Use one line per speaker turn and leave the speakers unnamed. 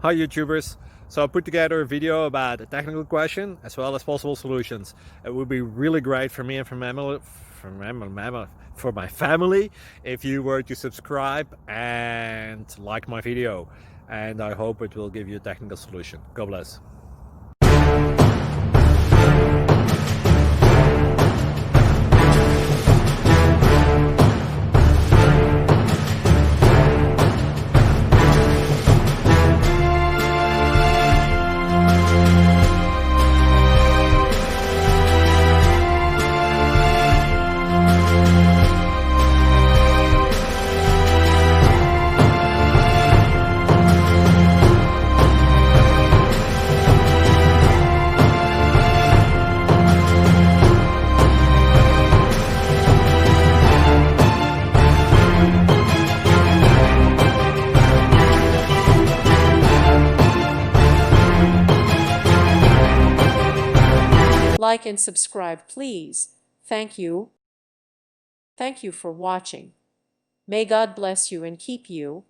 Hi YouTubers! So I put together a video about a technical question as well as possible solutions. It would be really great for me and for my family if you were to subscribe and like my video, and I hope it will give you a technical solution. God bless.
Like and subscribe, please. Thank you. Thank you for watching. May God bless you and keep you.